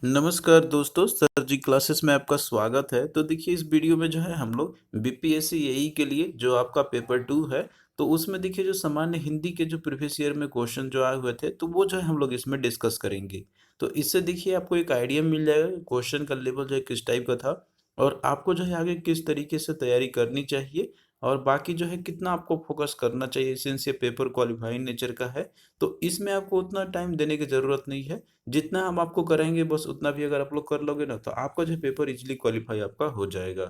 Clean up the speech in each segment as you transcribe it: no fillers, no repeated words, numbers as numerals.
नमस्कार दोस्तों, सर जी क्लासेस में आपका स्वागत है। तो देखिए इस वीडियो में जो है हम लोग बीपीएससी एई के लिए जो आपका पेपर 2 है, तो उसमें देखिए जो सामान्य हिंदी के जो प्रीवियस ईयर में क्वेश्चन जो आए हुए थे, तो वो जो है हम लोग इसमें डिस्कस करेंगे। तो इससे देखिए आपको एक आइडिया मिल जाएगा कि क्वेश्चन का लेवल जो है किस टाइप का था और आपको जो है आगे किस तरीके से तैयारी करनी चाहिए और बाकी जो है कितना आपको फोकस करना चाहिए सिंस ये पेपर क्वालिफाइंग नेचर का है। तो इसमें आपको उतना टाइम देने की ज़रूरत नहीं है। जितना हम आपको कराएँगे बस उतना भी अगर आप लोग कर लोगे ना तो आपका जो है पेपर ईज़िली क्वालीफाई आपका हो जाएगा।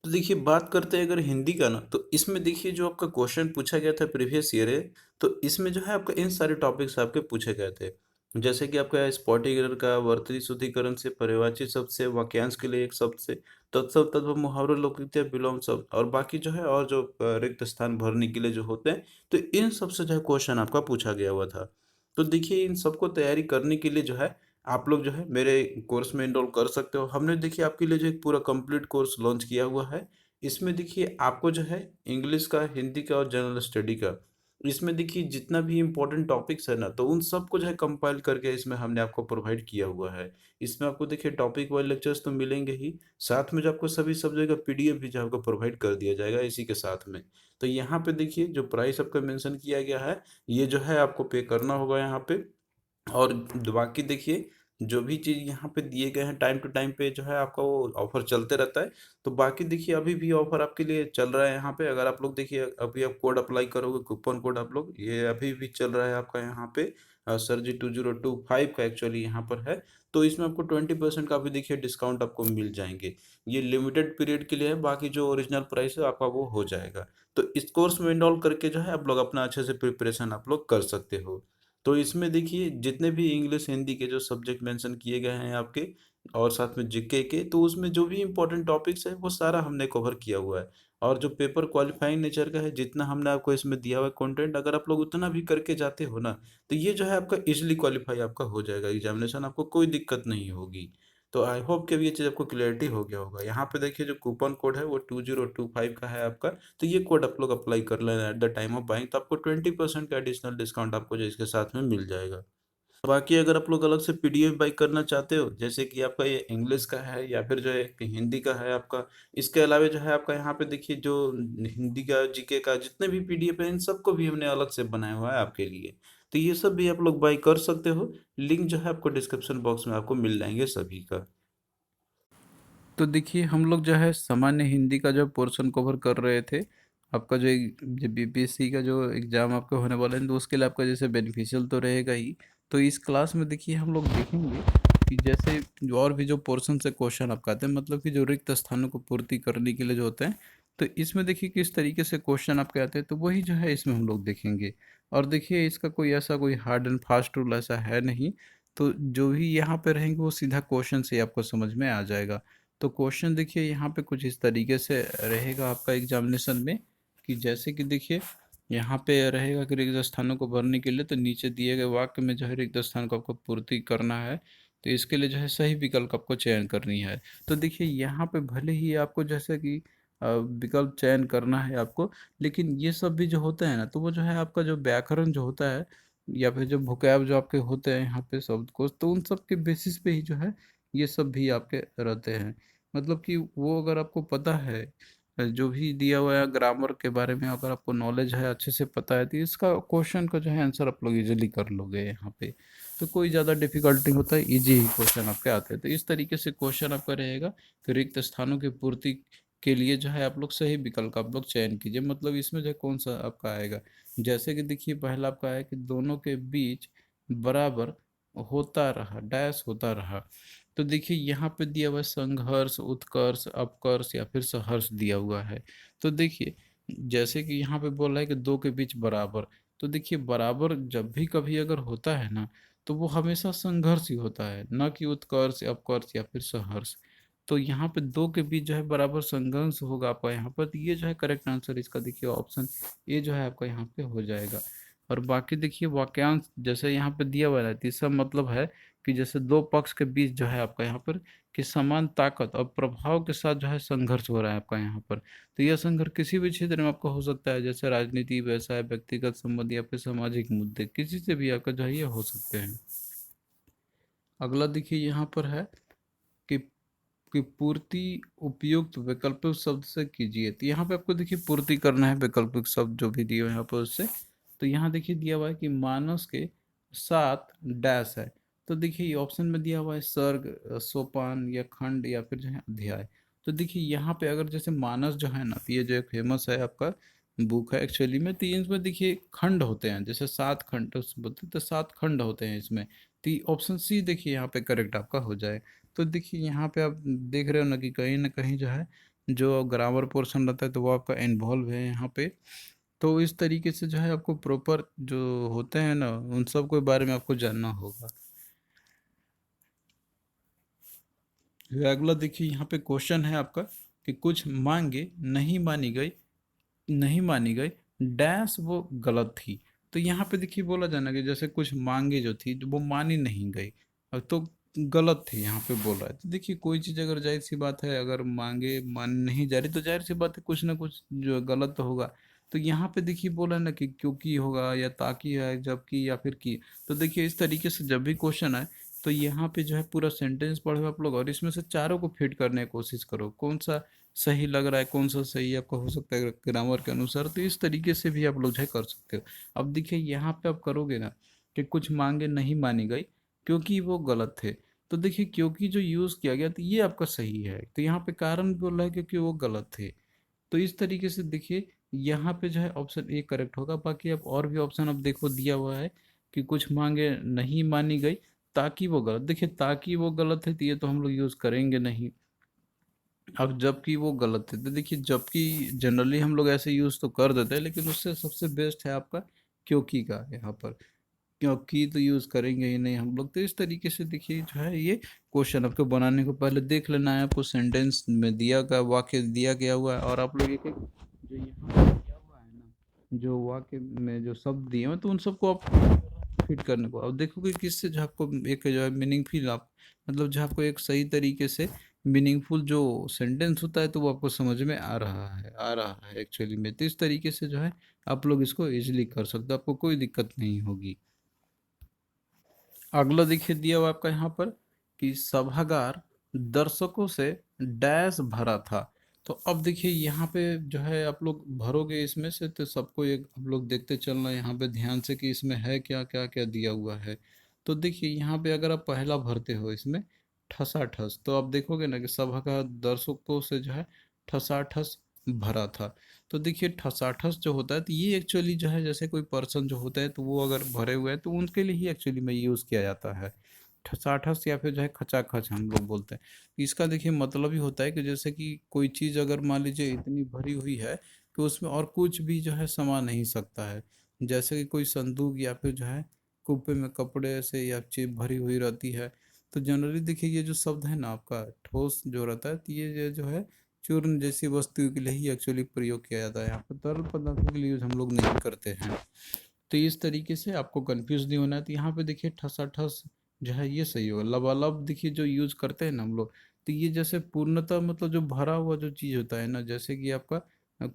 तो देखिए बात करते हैं अगर हिंदी का ना तो इसमें देखिए जो आपका क्वेश्चन पूछा गया था प्रीवियस ईयर है, तो इसमें जो है आपका इन सारे टॉपिक्स आपके पूछे गए थे। जैसे कि आपका स्पॉटिंग का वर्तनी शुद्धिकरण से पर्यायवाची शब्द से वाक्यांश के लिए एक शब्द से तत्सम तद्भव मुहावरे लोककृति विलोम शब्द और बाकी जो है और जो रिक्त स्थान भरने के लिए जो होते हैं, तो इन सब से जो है क्वेश्चन आपका पूछा गया हुआ था। तो देखिए इन सबको तैयारी करने के लिए जो है आप लोग जो है मेरे कोर्स में एनरोल कर सकते हो। हमने देखिए आपके लिए जो एक पूरा कंप्लीट कोर्स लॉन्च किया हुआ है। इसमें देखिए आपको जो है इंग्लिश का, हिंदी का और जनरल स्टडी का, इसमें देखिए जितना भी इम्पोर्टेंट टॉपिक्स है ना, तो उन सबको जो है कंपाइल करके इसमें हमने आपको प्रोवाइड किया हुआ है। इसमें आपको देखिए टॉपिक वाइज़ लेक्चर्स तो मिलेंगे ही, साथ में जो आपको सभी सब्जेक्ट का पीडीएफ भी जो है आपको प्रोवाइड कर दिया जाएगा इसी के साथ में। तो यहाँ पे देखिए जो प्राइस आपका मेंशन किया गया है, ये जो है आपको पे करना होगा यहाँ पे। और बाकी देखिए जो भी चीज़ यहाँ पे दिए गए हैं टाइम टू टाइम पे जो है आपका वो ऑफर चलते रहता है। तो बाकी देखिए अभी भी ऑफर आपके लिए चल रहा है यहाँ पे। अगर आप लोग देखिए अभी आप कोड अप्लाई करोगे, कूपन कोड आप लोग, ये अभी भी चल रहा है आपका यहाँ पे सर जी 2025 का एक्चुअली यहाँ पर है। तो इसमें आपको 20% का भी देखिए डिस्काउंट आपको मिल जाएंगे। ये लिमिटेड पीरियड के लिए है, बाकी जो ओरिजिनल प्राइस है आपका वो हो जाएगा। तो इस कोर्स में इनरोल करके जो है आप लोग अपना अच्छे से प्रिपरेशन आप लोग कर सकते हो। तो इसमें देखिए जितने भी इंग्लिश हिंदी के जो सब्जेक्ट मेंशन किए गए हैं आपके और साथ में जीके के, तो उसमें जो भी इम्पोर्टेंट टॉपिक्स है वो सारा हमने कवर किया हुआ है। और जो पेपर क्वालिफाइंग नेचर का है, जितना हमने आपको इसमें दिया हुआ है कंटेंट, अगर आप लोग उतना भी करके जाते हो ना, तो ये जो है आपका इजीली क्वालिफाई आपका हो जाएगा एग्जामिनेशन, आपको कोई दिक्कत नहीं होगी। तो आई होप कि अब ये चीज़ आपको क्लियरिटी हो गया होगा। यहाँ पे देखिए जो कूपन कोड है वो 2025 का है आपका। तो ये कोड आप लोग अप्लाई कर लेना at the time of buying, तो आपको 20% का एडिशनल डिस्काउंट आपको जो इसके साथ में मिल जाएगा। बाकी अगर आप लोग अलग से पीडीएफ बाई करना चाहते हो, जैसे कि आपका ये इंग्लिश का है या फिर जो है कि हिंदी का है आपका, इसके अलावा जो है आपका यहाँ पे देखिए जो हिंदी का, जीके का जितने भी पीडीएफ है इन सबको भी हमने अलग से बनाया हुआ है आपके लिए। तो ये सब भी आप लोग बाई कर सकते हो। लिंक जो है आपको डिस्क्रिप्शन बॉक्स में आपको मिल जाएंगे सभी का। तो देखिए हम लोग जो है सामान्य हिंदी का जो पोर्शन कवर कर रहे थे। आपका जो बीपीएससी का जो एग्ज़ाम आपका होने वाला है, तो उसके लिए आपका जैसे बेनिफिशियल तो रहेगा ही। तो इस क्लास में देखिए हम लोग देखेंगे कि जैसे जो और भी जो पोर्शन से क्वेश्चन आपका आते हैं, मतलब कि जो रिक्त स्थानों को पूर्ति करने के लिए जो होते हैं, तो इसमें देखिए किस तरीके से क्वेश्चन आपके आते हैं, तो वही जो है इसमें हम लोग देखेंगे। और देखिए इसका कोई ऐसा कोई हार्ड एंड फास्ट रूल ऐसा है नहीं। तो जो भी यहाँ पे रहेंगे वो सीधा क्वेश्चन से ही आपको समझ में आ जाएगा। तो क्वेश्चन देखिए यहाँ पे कुछ इस तरीके से रहेगा आपका एग्जामिनेशन में, कि जैसे कि देखिए यहाँ पे रहेगा कि रिक्त स्थानों को भरने के लिए तो नीचे दिए गए वाक्य में जो है रिक्त स्थान को आपको पूर्ति करना है। तो इसके लिए जो है सही विकल्प आपको चयन करनी है। तो देखिए यहाँ पे भले ही आपको जैसे कि विकल्प चयन करना है आपको, लेकिन ये सब भी जो होता है ना, तो वो जो है आपका जो व्याकरण जो होता है या फिर जो वोकैब जो आपके होते हैं यहाँ पे शब्दकोश, तो उन सब के बेसिस पे ही जो है ये सब भी आपके रहते हैं। मतलब कि वो अगर आपको पता है जो भी दिया हुआ है ग्रामर के बारे में, अगर आपको नॉलेज है अच्छे से पता है, तो इसका क्वेश्चन का जो है आंसर आप लोग इजीली कर लोगे यहाँ पे। तो कोई ज़्यादा डिफिकल्टी होता है, इजी ही क्वेश्चन आपके आते हैं। तो इस तरीके से क्वेश्चन आपका रहेगा कि रिक्त स्थानों की पूर्ति के लिए जो है आप लोग सही विकल्प का आप लोग चयन कीजिए। मतलब इसमें जो है कौन सा आपका आएगा, जैसे कि देखिए पहला आपका है कि दोनों के बीच बराबर होता रहा, डैश होता रहा। तो देखिए यहाँ पे दिया हुआ है संघर्ष, उत्कर्ष, अपकर्ष या फिर सहर्ष दिया हुआ है। तो देखिए जैसे कि यहाँ पे बोल रहा है कि दो के बीच बराबर। तो देखिए बराबर जब भी कभी अगर होता है ना, तो वो हमेशा संघर्ष ही होता है, ना कि उत्कर्ष, अपकर्ष या फिर सहर्ष। तो यहाँ पे दो के बीच जो है बराबर संघर्ष होगा आपका यहाँ पर। तो ये जो है करेक्ट आंसर इसका देखिए ऑप्शन ये जो है आपका यहाँ पे हो जाएगा। और बाकी देखिए वाक्यांश जैसे यहाँ पे दिया हुआ है, तीसरा मतलब है कि जैसे दो पक्ष के बीच जो है आपका यहाँ पर कि समान ताकत और प्रभाव के साथ जो है संघर्ष हो रहा है आपका यहाँ पर। तो यह संघर्ष किसी भी क्षेत्र में आपका हो सकता है, जैसे राजनीति, व्यवसाय, व्यक्तिगत संबंध या फिर सामाजिक मुद्दे, किसी से भी आपका जो है ये हो सकते हैं। अगला देखिए यहाँ पर है कि पूर्ति उपयुक्त वैकल्पिक शब्द से कीजिए। तो यहाँ पे आपको देखिए पूर्ति करना है वैकल्पिक शब्द जो भी दिए हुए हैं यहाँ पर उससे। तो यहाँ देखिए दिया हुआ है कि मानस के साथ डैश है। तो देखिए ये ऑप्शन में दिया हुआ है सर्ग, सोपान या खंड या फिर जो है अध्याय। तो देखिए यहाँ पे अगर जैसे मानस जो है ना, तो ये जो एक फेमस है आपका बुक है एक्चुअली में, तो ये इसमें देखिए खंड होते हैं, जैसे 7 खंड तो बोलते, तो 7 खंड होते हैं इसमें। तो ऑप्शन सी देखिए यहाँ पे करेक्ट आपका हो जाए। तो देखिए यहाँ पे आप देख रहे हो ना कहीं जो है जो ग्रामर पोर्शन रहता है तो वो आपका इन्वॉल्व है यहाँ पे। तो इस तरीके से जो है आपको प्रॉपर जो होते हैं ना उन सब के बारे में आपको जानना होगा। अगला देखिए यहाँ पे क्वेश्चन है आपका कि कुछ मांगे नहीं मानी गई डैश वो गलत थी। तो यहाँ पे देखिए बोला जाना कि जैसे कुछ मांगे जो थी जो वो मानी नहीं गई, अब तो गलत थी यहाँ पे बोल रहा है। तो देखिए कोई चीज़ अगर जाहिर सी बात है अगर मांगे मान नहीं जा रही तो जाहिर सी बात है कुछ ना कुछ जो गलत तो होगा। तो यहाँ पे देखिए बोला ना कि क्योंकि होगा या ताकि है जबकि या फिर की। तो देखिए इस तरीके से जब भी क्वेश्चन आए तो यहाँ पे जो है पूरा सेंटेंस पढ़ो आप लोग और इसमें से चारों को फिट करने की कोशिश करो, कौन सा सही लग रहा है कौन सा सही आपका हो सकता है ग्रामर के अनुसार। तो इस तरीके से भी आप लोग जो है कर सकते हो। अब देखिए यहाँ पे आप करोगे ना कि कुछ मांगे नहीं मानी गई क्योंकि वो गलत थे। तो देखिए क्योंकि जो यूज़ किया गया तो ये आपका सही है, तो यहाँ पे कारण बोल रहा है क्योंकि वो गलत थे। तो इस तरीके से देखिए यहाँ पे जो है ऑप्शन ए करेक्ट होगा। बाकी अब और भी ऑप्शन अब देखो दिया हुआ है कि कुछ मांगे नहीं मानी गई ताकि वो गलत। देखिए ताकि वो गलत है तो ये तो हम लोग यूज़ करेंगे नहीं। अब जबकि वो गलत है तो देखिए जबकि जनरली हम लोग ऐसे यूज़ तो कर देते हैं, लेकिन उससे सबसे बेस्ट है आपका क्योंकि का यहाँ पर। क्योंकि तो यूज़ करेंगे ही नहीं हम लोग। तो इस तरीके से देखिए जो है ये क्वेश्चन आपको बनाने को पहले देख लेना है, आपको सेंटेंस में दिया गया वाक्य दिया गया हुआ है और आप लोग एक एक जो यहाँ पे दिया हुआ है ना जो वाक्य में जो शब्द दिए हुए तो उन सबको आप फिट करने को अब देखोगे किससे जो आपको एक जो है मीनिंगफुल आप मतलब जो आपको एक सही तरीके से मीनिंगफुल जो सेंटेंस होता है तो वो आपको समझ में आ रहा है एक्चुअली में। तो इस तरीके से जो है आप लोग इसको इजीली कर सकते हो, आपको कोई दिक्कत नहीं होगी। अगला देखिए दिया हुआ आपका यहाँ पर कि सभागार दर्शकों से डैश भरा था। तो अब देखिए यहाँ पे जो है आप लोग भरोगे इसमें से तो सबको एक आप लोग देखते चलना यहाँ पे ध्यान से कि इसमें है क्या क्या क्या दिया हुआ है। तो देखिए यहाँ पे अगर आप पहला भरते हो इसमें ठसाठस तो आप देखोगे ना कि सभागार दर्शकों से जो है ठसाठस भरा था। तो देखिए ठसाठस जो होता है तो ये एक्चुअली जो है जैसे कोई पर्सन जो होता है तो वो अगर भरे हुए हैं तो उनके लिए ही एक्चुअली में यूज़ किया जाता है ठसाठस या फिर जो है खचाखच हम लोग बोलते हैं। इसका देखिए मतलब ही होता है कि जैसे कि कोई चीज़ अगर मान लीजिए इतनी भरी हुई है कि उसमें और कुछ भी जो है समा नहीं सकता है। जैसे कि कोई संदूक या फिर जो है कुप्पे में कपड़े से या चीज भरी हुई रहती है। तो जनरली देखिए ये जो शब्द है ना आपका ठोस जो रहता है तो ये जो है चूर्ण जैसी वस्तु के लिए ही एक्चुअली प्रयोग किया जाता है। यहाँ पर तरल पदार्थों के लिए यूज हम लोग नहीं करते हैं। तो इस तरीके से आपको कंफ्यूज नहीं होना है। तो यहाँ पे देखिए ठसाठस जो है ये सही होगा। लबालब देखिए जो यूज करते हैं ना हम लोग तो ये जैसे पूर्णतः मतलब जो भरा हुआ जो चीज़ होता है ना जैसे कि आपका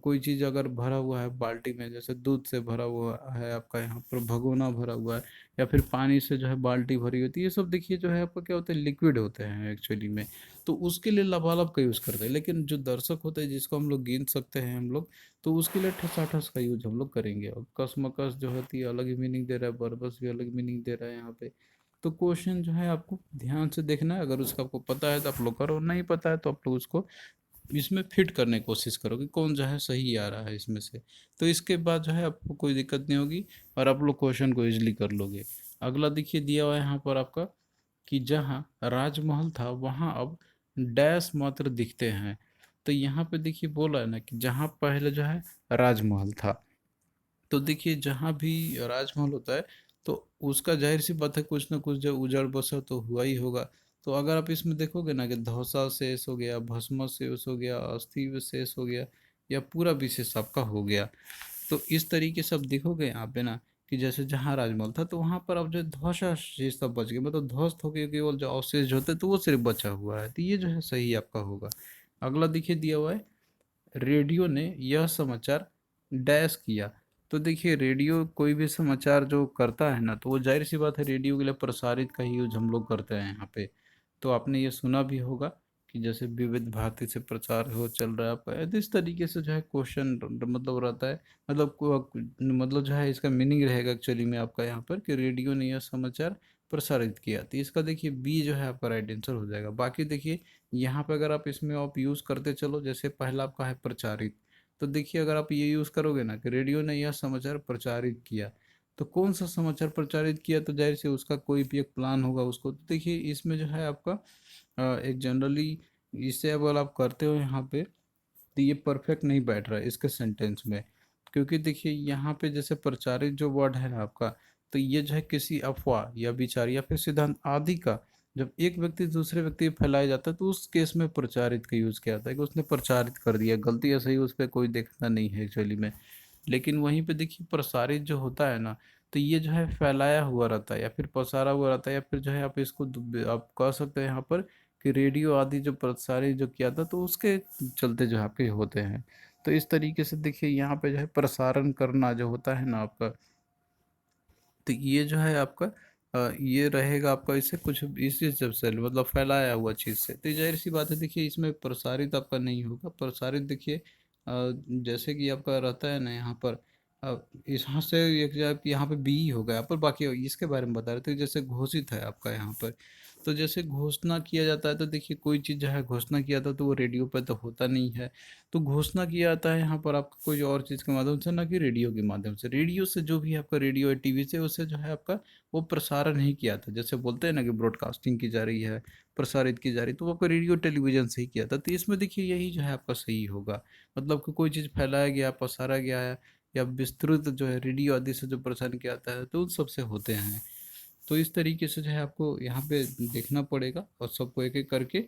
कोई चीज़ अगर भरा हुआ है बाल्टी में जैसे दूध से भरा हुआ है आपका यहाँ पर भगोना भरा हुआ है या फिर पानी से जो है बाल्टी भरी होती है, ये सब देखिए जो है आपका क्या होता है लिक्विड होते हैं एक्चुअली में। तो उसके लिए लबालब का यूज़ करते हैं, लेकिन जो दर्शक होते हैं जिसको हम लोग गिन सकते हैं हम लोग तो उसके लिए ठसाठस का यूज हम लोग करेंगे। और कसमकस जो होती है अलग ही मीनिंग दे रहा है, बरबस भी अलग मीनिंग दे रहा है यहाँ पे। तो क्वेश्चन जो है आपको ध्यान से देखना है, अगर उसका आपको पता है तो आप लोग करो, नहीं पता है तो आप लोग उसको इसमें फिट करने की कोशिश करो कि कौन जो है सही आ रहा है इसमें से। तो इसके बाद जो है आपको कोई दिक्कत नहीं होगी और आप लोग क्वेश्चन को इजीली कर लोगे। अगला देखिए दिया हुआ है यहाँ पर आपका कि जहाँ राजमहल था वहाँ अब डैश मात्र दिखते हैं। तो यहाँ पे देखिए बोला है ना कि जहाँ पहले जो है राजमहल था। तो देखिए जहाँ भी राजमहल होता है तो उसका जाहिर सी बात है कुछ ना कुछ जो उजड़ बसर तो हुआ ही होगा। तो अगर आप इसमें देखोगे ना कि धौसा शेष हो गया, भस्म शेष हो गया, अस्थि शेष हो गया या पूरा विशेष आपका हो गया। तो इस तरीके से आप देखोगे यहाँ पे ना कि जैसे जहाँ राजमहल था तो वहाँ पर अब जो ध्वसा शेष सब बच गए, मतलब ध्वस्त हो गए केवल जो अवशेष होते तो वो सिर्फ बचा हुआ है। तो ये जो है सही आपका होगा। अगला देखिए दिया हुआ है रेडियो ने यह समाचार डैश किया। तो देखिए रेडियो कोई भी समाचार जो करता है ना, तो वो जाहिर सी बात है रेडियो के लिए प्रसारित का ही यूज हम लोग करते हैं यहाँ पे। तो आपने ये सुना भी होगा कि जैसे विविध भारती से प्रचार हो चल रहा है आपका, तो इस तरीके से जो है क्वेश्चन मतलब रहता है। मतलब मतलब जो है इसका मीनिंग रहेगा एक्चुअली में आपका यहाँ पर कि रेडियो ने यह समाचार प्रसारित किया, तो इसका देखिए बी जो है आपका राइट आंसर हो जाएगा। बाकी देखिए यहाँ पे अगर आप इसमें आप यूज़ करते चलो, जैसे पहला आपका है प्रचारित, तो देखिए अगर आप ये यूज़ करोगे ना कि रेडियो ने यह समाचार प्रचारित किया, तो कौन सा समाचार प्रचारित किया, तो जाहिर से उसका कोई भी एक प्लान होगा उसको। तो देखिए इसमें जो है आपका एक जनरली इसे अगर आप करते हो यहाँ पे, तो ये परफेक्ट नहीं बैठ रहा है इसके सेंटेंस में। क्योंकि देखिए यहाँ पे जैसे प्रचारित जो वर्ड है ना आपका, तो ये जो है किसी अफवाह या विचार या फिर सिद्धांत आदि का जब एक व्यक्ति दूसरे व्यक्ति पे फैलाया जाता है, तो उस केस में प्रचारित का यूज़ किया जाता है कि उसने प्रचारित कर दिया, गलती या सही उस पर कोई देखना नहीं है एक्चुअली में। लेकिन वहीं पे देखिए प्रसारित जो होता है ना, तो ये जो है फैलाया हुआ रहता है या फिर पसारा हुआ रहता है, या फिर जो है आप इसको आप कह सकते हैं यहाँ पर कि रेडियो आदि जो प्रसारित जो किया था, तो उसके चलते जो है आपके होते हैं। तो इस तरीके से देखिए यहाँ पे जो है प्रसारण करना जो होता है ना आपका, तो ये जो है आपका ये रहेगा आपका, इससे कुछ इसी जब से मतलब फैलाया हुआ चीज़ से, तो जाहिर सी बात है देखिए इसमें प्रसारित आपका नहीं होगा। प्रसारित देखिए जैसे कि आपका रहता है ना यहाँ पर अ, यहाँ से एक यहाँ पे बी हो गया, पर बाकी इसके बारे में बता रहे थे जैसे घोषित है आपका यहाँ पर। तो जैसे घोषणा किया जाता है, तो देखिए कोई चीज़ जो है घोषणा किया था, तो वो रेडियो पे तो होता नहीं है। तो घोषणा किया जाता है यहाँ पर आपका कोई और चीज़ के माध्यम से, ना कि रेडियो के माध्यम से। रेडियो से जो भी आपका रेडियो है टीवी से, उससे जो है आपका वो प्रसारण नहीं किया था। जैसे बोलते हैं ना कि ब्रॉडकास्टिंग की जा रही है, प्रसारित की जा रही है, तो वो आपका रेडियो टेलीविजन से ही किया था। तो इसमें देखिए यही जो है आपका सही होगा। मतलब कि कोई चीज़ फैलाया गया, पसारा गया है, या विस्तृत जो है रेडियो आदि से जो प्रसारण किया जाता है, तो उन सबसे होते हैं। तो इस तरीके से जो है आपको यहाँ पे देखना पड़ेगा और सबको एक एक करके।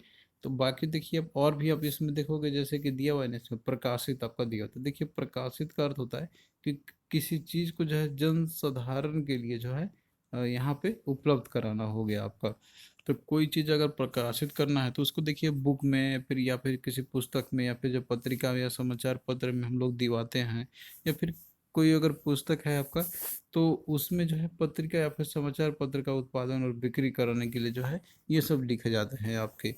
तो बाकी देखिए अब और भी आप इसमें देखोगे, जैसे कि दिया हुआ है ना इसमें प्रकाशित आपका दिया होता है। देखिए प्रकाशित का अर्थ होता है कि किसी चीज़ को जो है जन साधारण के लिए जो है यहाँ पे उपलब्ध कराना हो गया आपका। तो कोई चीज़ अगर प्रकाशित करना है, तो उसको देखिए बुक में फिर या फिर किसी पुस्तक में या फिर जो पत्रिका या समाचार पत्र में हम लोग दिवाते हैं, या फिर कोई अगर पुस्तक है आपका, तो उसमें जो है पत्रिका या फिर समाचार पत्र का उत्पादन और बिक्री कराने के लिए जो है ये सब लिखे जाते हैं आपके।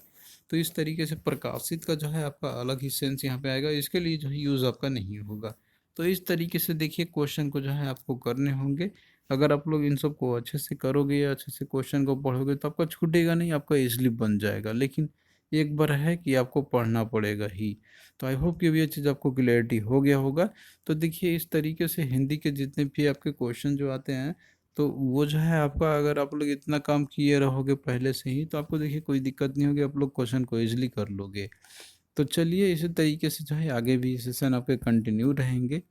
तो इस तरीके से प्रकाशित का जो है आपका अलग ही सेंस यहाँ पे आएगा, इसके लिए जो है यूज़ आपका नहीं होगा। तो इस तरीके से देखिए क्वेश्चन को जो है आपको करने होंगे। अगर आप लोग इन सब को अच्छे से करोगे या अच्छे से क्वेश्चन को पढ़ोगे, तो आपका छूटेगा नहीं, आपका इजली बन जाएगा। लेकिन एक बार है कि आपको पढ़ना पड़ेगा ही। तो आई होप कि अब ये चीज़ आपको क्लियरिटी हो गया होगा। तो देखिए इस तरीके से हिंदी के जितने भी आपके क्वेश्चन जो आते हैं, तो वो जो है आपका, अगर आप लोग इतना काम किए रहोगे पहले से ही, तो आपको देखिए कोई दिक्कत नहीं होगी, आप लोग क्वेश्चन को इजीली कर लोगे। तो चलिए इसी तरीके से जो है आगे भी सेशन आपके कंटिन्यू रहेंगे।